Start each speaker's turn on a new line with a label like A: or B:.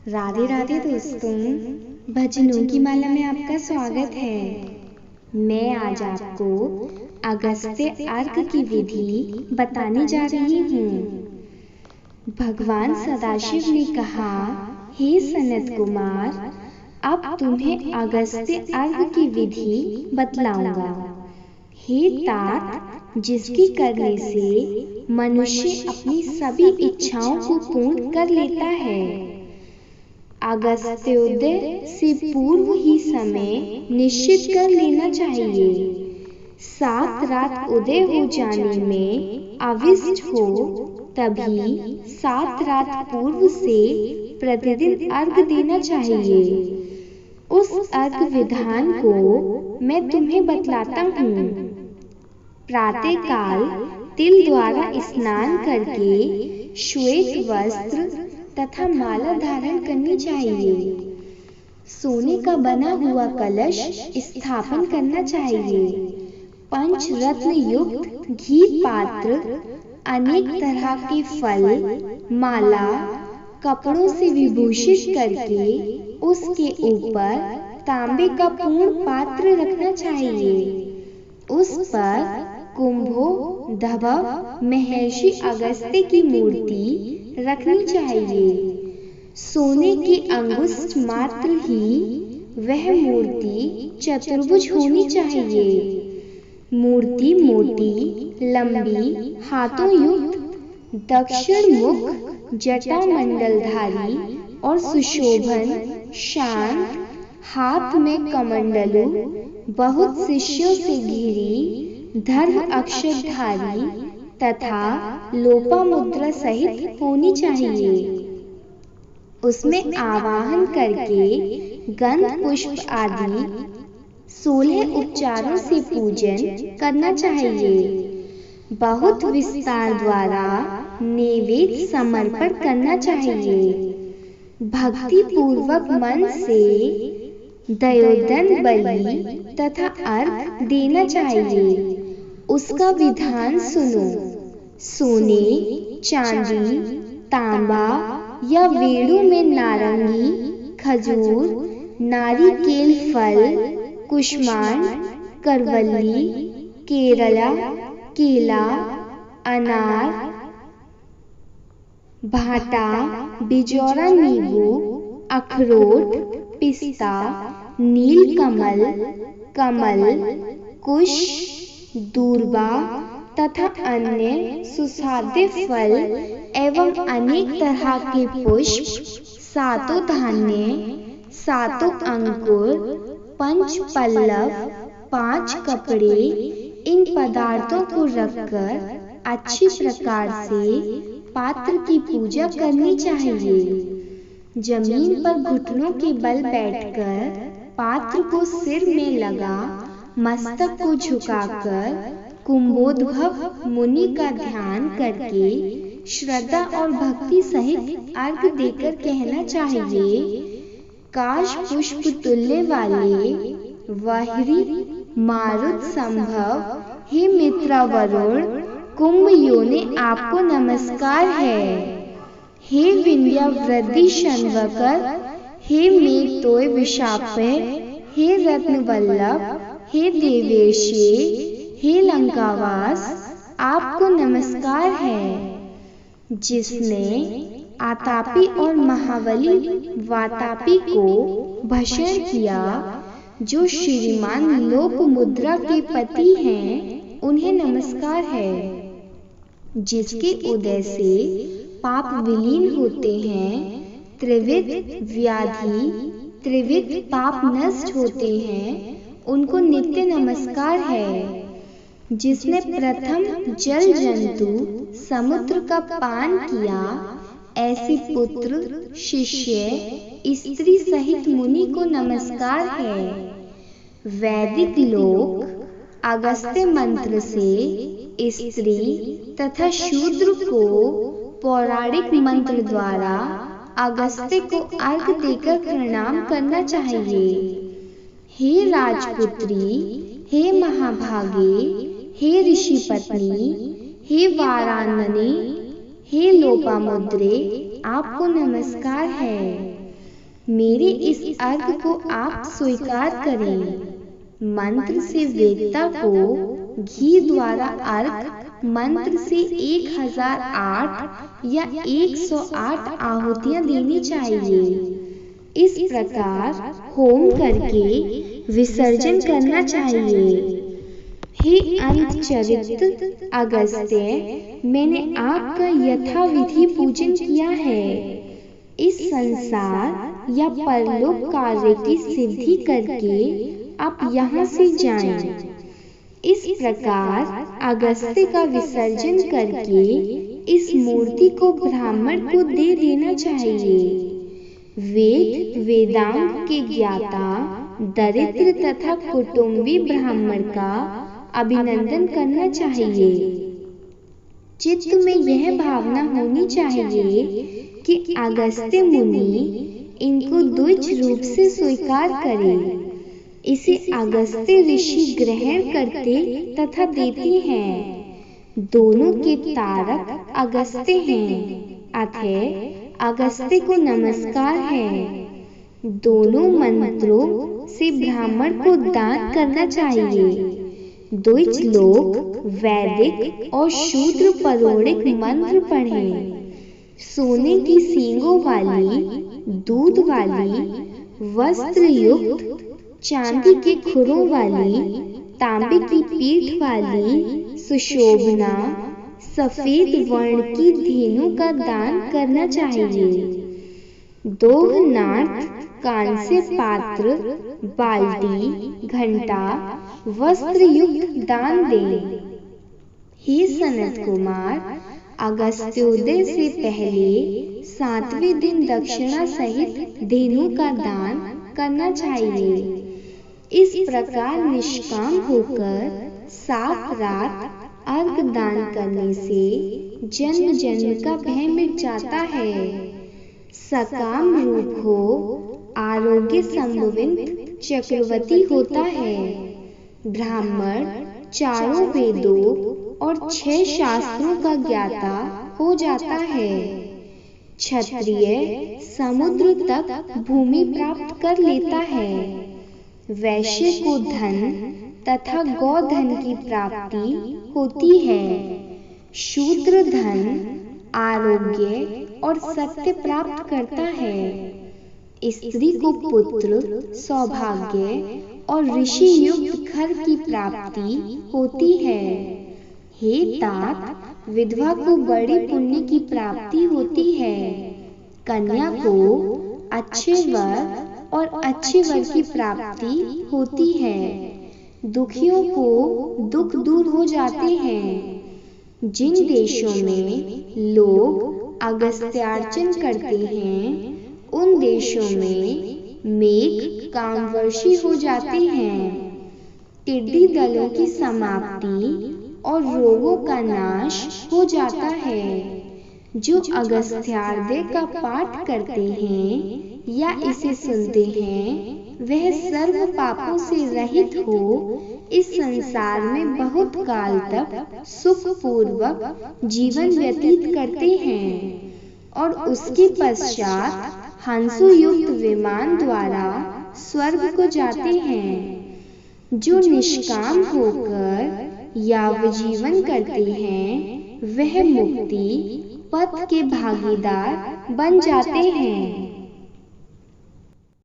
A: राधे राधे दोस्तों, भजनों की माला में आपका स्वागत है। मैं आज आपको अगस्त्य अर्घ की विधि बताने जा रही हूँ। भगवान सदाशिव ने कहा, हे सनत कुमार, अब तुम्हें अगस्त्य अर्घ की विधि बतलाऊंगा। हे तात, जिसकी करने से मनुष्य अपनी सभी इच्छाओं को पूर्ण कर लेता है। अगस्त्योदय से पूर्व ही समय निश्चित कर लेना चाहिए। 7 रात उदय हो जाने में अविष्ट हो, तभी 7 रात पूर्व से प्रतिदिन अर्घ देना चाहिए। उस अर्घ विधान को मैं तुम्हें बतलाता हूँ। प्रातः काल तिल द्वारा स्नान करके श्वेत वस्त्र तथा माला धारण करनी चाहिए। सोने का बना हुआ कलश स्थापन करना चाहिए। पंचरत्न युक्त घी पात्र, अनेक तरह के फल, माला, कपड़ों से विभूषित करके उसके ऊपर तांबे का पूर्ण पात्र रखना चाहिए। उस पर कुंभो धवल महर्षि अगस्त्य की मूर्ति रखनी चाहिए। सोने की अंगुष्ठ मात्र ही वह मूर्ति चतुर्भुज होनी चाहिए। मूर्ति मोटी, लंबी, हाथों युक्त, दक्षिण मुख, जटा मंडलधारी और सुशोभन, शांत, हाथ में कमंडलू, बहुत शिष्यों से घिरी, धर्म अक्षरधारी तथा लोपा मुद्रा सहित होनी चाहिए। उसमें आवाहन करके गंध पुष्प आदि 16 उपचारों से पूजन करना चाहिए। बहुत विस्तार द्वारा नैवेद्य समर्पण करना चाहिए। भक्ति पूर्वक मन से दयोदन बलि तथा अर्घ देना चाहिए। उसका विधान सुनो। सोने, चांदी, तांबा या वेणु में नारंगी, खजूर, नारिकेल फल, कुष्मांड, करवल्ली, केरला, केला, अनार, भाटा, बिजौरा नींबू, अखरोट, पिस्ता, नीलकमल, कमल, कुश, दूर्वा तथा अन्य सुसाध्य फल एवं अनेक तरह के पुष्प, 7 धान्य, 7 अंकुर, 5 पल्लव, 5 कपड़े, इन पदार्थों को रखकर अच्छी प्रकार से पात्र की पूजा करनी चाहिए। जमीन पर घुटनों के बल बैठकर पात्र को सिर में लगा मस्तक को झुकाकर कुंभोद्भव मुनि का ध्यान करके श्रद्धा और भक्ति सहित अर्घ देकर कहना चाहिए, काश पुष्प तुल्य वाले वाहिरी मारुत संभव, हे मित्र वरुण, कुंभ योने आपको नमस्कार है। हे विंध्या वृद्धि शनवकर, हे मेघ तोय विशापे, हे रत्न वल्लभ, हे देवेशी, हे लंकावास, आपको नमस्कार है। जिसने आतापी और महाबली वातापी को भस्म किया, जो श्रीमान लोक मुद्रा के पति हैं, उन्हें नमस्कार है। जिसके उदय से पाप विलीन होते हैं, त्रिविध व्याधि, त्रिविध पाप नष्ट होते हैं, उनको नित्य नमस्कार है। जिसने प्रथम जल जंतु समुद्र का पान किया, ऐसे पुत्र, शिष्य, स्त्री सहित मुनि को नमस्कार है। वैदिक लोक अगस्त्य मंत्र से स्त्री तथा शूद्र को पौराणिक मंत्र द्वारा अगस्त्य को अर्घ देकर प्रणाम करना चाहिए। हे राजपुत्री, हे महाभागे, हे ऋषि पत्नी, हे वाराननी, हे लोपामुद्रे, आपको नमस्कार है। मेरे इस अर्घ को आप स्वीकार करें। मंत्र से वेदता को घी द्वारा अर्घ मंत्र से 1008 या 108 आहुतियां देनी चाहिए। इस प्रकार होम करके विसर्जन करना चाहिए। हे अंतचरित अगस्त्य, मैंने आपका यथाविधि पूजन किया है। इस संसार या परलोक कार्य की सिद्धि करके आप यहाँ से जाएं। इस प्रकार अगस्त्य का विसर्जन करके इस मूर्ति को ब्राह्मण को दे देना चाहिए। वेद वेदांत के ज्ञाता दरिद्र तथा कुटुंबी ब्राह्मण का अभिनंदन करना चाहिए। चित्त में यह भावना होनी चाहिए कि अगस्त्य मुनि इनको द्विज रूप से स्वीकार करें। इसे अगस्त्य ऋषि ग्रहण करते तथा देते हैं। दोनों के तारक अगस्त्य हैं, अतः अगस्त्य को नमस्कार है। दोनों मंत्रों से ब्राह्मण को दान करना चाहिए। द्विज लोग वैदिक और शूद्र पौराणिक मंत्र पढ़ें। सोने की सींगों वाली, दूध वाली, वस्त्र युक्त, चांदी के खुरों वाली, तांबे की पीठ वाली, सुशोभना, सफेद वर्ण की धेनु का दान करना चाहिए। दोहनार्थ कांस्य पात्र, बाल्टी, घंटा, वस्त्र युक्त दान दें। हे सनत कुमार, अगस्त्योदय से पहले 7वें दिन दक्षिणा सहित धेनु का दान करना चाहिए। इस प्रकार निष्काम होकर साफ रात अर्घ दान करने से जन्म जन्म का भय मिट जाता है। सकाम रूप हो आरोग्य संभवित चक्रवर्ती होता है। ब्राह्मण चारों वेदों और 6 शास्त्रों का ज्ञाता हो जाता है। क्षत्रिय समुद्र तक भूमि प्राप्त कर लेता है। वैश्य को धन तथा गोधन की प्राप्ति होती है। शूद्र धन, आरोग्य और सत्य प्राप्त करता है। स्त्री को पुत्र, सौभाग्य और ऋषि युक्त घर की प्राप्ति होती है। हे तात, विधवा को बड़े पुण्य की प्राप्ति होती है। कन्या को अच्छे वर और अच्छे वर की प्राप्ति होती है। दुखियों को दुख दूर हो जाते हैं। जिन देशों में लोग अगस्त्यार्चन करते हैं, उन देशों में मेघ कामवर्षी हो जाते हैं। टिड्डी दलों की समाप्ति और रोगों का नाश हो जाता है। जो अगस्त्यार्घ्य का पाठ करते हैं या इसे सुनते हैं, वह सर्व पापों से रहित हो इस संसार में बहुत काल तक सुख पूर्वक जीवन व्यतीत करते हैं और उसके पश्चात हंसों युक्त विमान द्वारा स्वर्ग को जाते हैं। जो निष्काम होकर यावजीवन करते हैं, वह मुक्ति पथ के भागीदार बन जाते हैं।